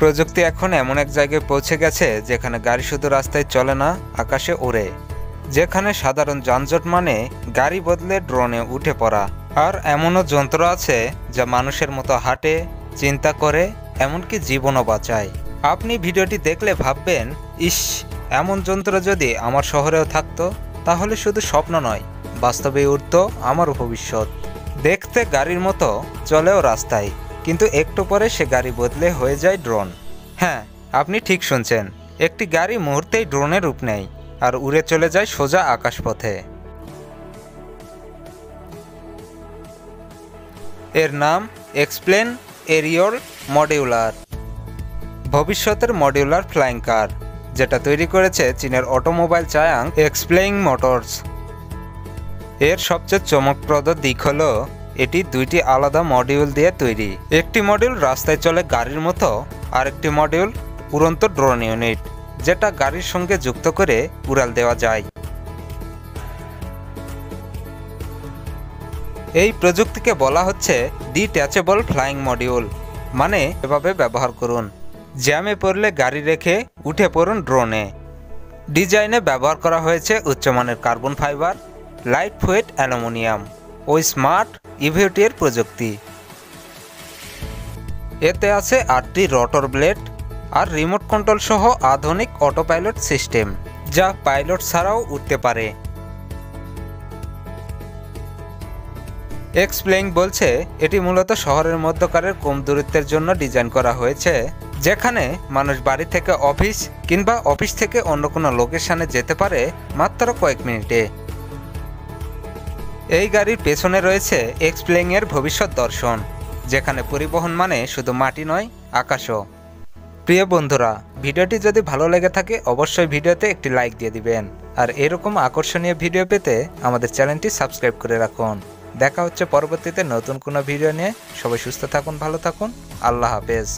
প্রযুক্তি এখন এমন এক জায়গায় পৌঁছে গেছে যেখানে গাড়ি শুধু রাস্তায় চলে না, আকাশে ওড়ে। যেখানে সাধারণ যানজট মানে গাড়ি বদলে ড্রোনে উঠে পড়া। আর এমনও যন্ত্র আছে যা মানুষের মতো হাঁটে, চিন্তা করে, এমনকি জীবনও বাঁচায়। আপনি ভিডিওটি দেখলে ভাববেন, ইস, এমন যন্ত্র যদি আমার শহরেও থাকতো তাহলে শুধু স্বপ্ন নয়, বাস্তবে উঠত আমার ভবিষ্যৎ। দেখতে গাড়ির মতো, চলেও রাস্তায়, কিন্তু একটু পরে সে গাড়ি বদলে হয়ে যায় ড্রোন। হ্যাঁ, আপনি ঠিক শুনছেন, একটি গাড়ি মুহূর্তেই ড্রোনের রূপ নেয় আর উড়ে চলে যায় সোজা আকাশপথে। এর নাম এক্সপ্লেন এরিয়ল মডিউলার, ভবিষ্যতের মডিউলার ফ্লাইং কার, যেটা তৈরি করেছে চীনের অটোমোবাইল জায়ান্ট এক্সপ্লেইং মোটরস। এর সবচেয়ে চমকপ্রদ দিক হলো এটি দুইটি আলাদা মডিউল দিয়ে তৈরি। একটি মডিউল রাস্তায় চলে গাড়ির মতো, আর একটি মডিউল উড়ন্ত ড্রোন ইউনিট, যেটা গাড়ির সঙ্গে যুক্ত করে উড়াল দেওয়া যায়। এই প্রযুক্তিকে বলা হচ্ছে ডিট্যাচেবল ফ্লাইং মডিউল, মানে এভাবে ব্যবহার করুন, জ্যামে পড়লে গাড়ি রেখে উঠে পড়ুন ড্রোনে। ডিজাইনে ব্যবহার করা হয়েছে উচ্চমানের carbon fibre, light weight aluminium ও স্মার্ট ইভিটির প্রযুক্তি। এতে আছে 8টি রটর ব্লেড আর রিমোট কন্ট্রোল সহ আধুনিক অটোপাইলট সিস্টেম, যা পাইলট ছাড়াও উঠতে পারে। এক্সপ্লেইন বলছে এটি মূলত শহরের মধ্যকারের কম দূরত্বের জন্য ডিজাইন করা হয়েছে, যেখানে মানুষ বাড়ি থেকে অফিস কিংবা অফিস থেকে অন্য কোনো লোকেশনে যেতে পারে মাত্র কয়েক মিনিটে। এই গাড়ির পেছনে রয়েছে এক্সপ্লেইনের ভবিষ্যৎ দর্শন, যেখানে পরিবহন মানে শুধু মাটি নয়, আকাশও। প্রিয় বন্ধুরা, ভিডিওটি যদি ভালো লেগে থাকে অবশ্যই ভিডিওতে একটি লাইক দিয়ে দিবেন, আর এরকম আকর্ষণীয় ভিডিও পেতে আমাদের চ্যানেলটি সাবস্ক্রাইব করে রাখুন। দেখা হচ্ছে পরবর্তীতে নতুন কোনো ভিডিও নিয়ে। সবাই সুস্থ থাকুন, ভালো থাকুন, আল্লাহ হাফেজ।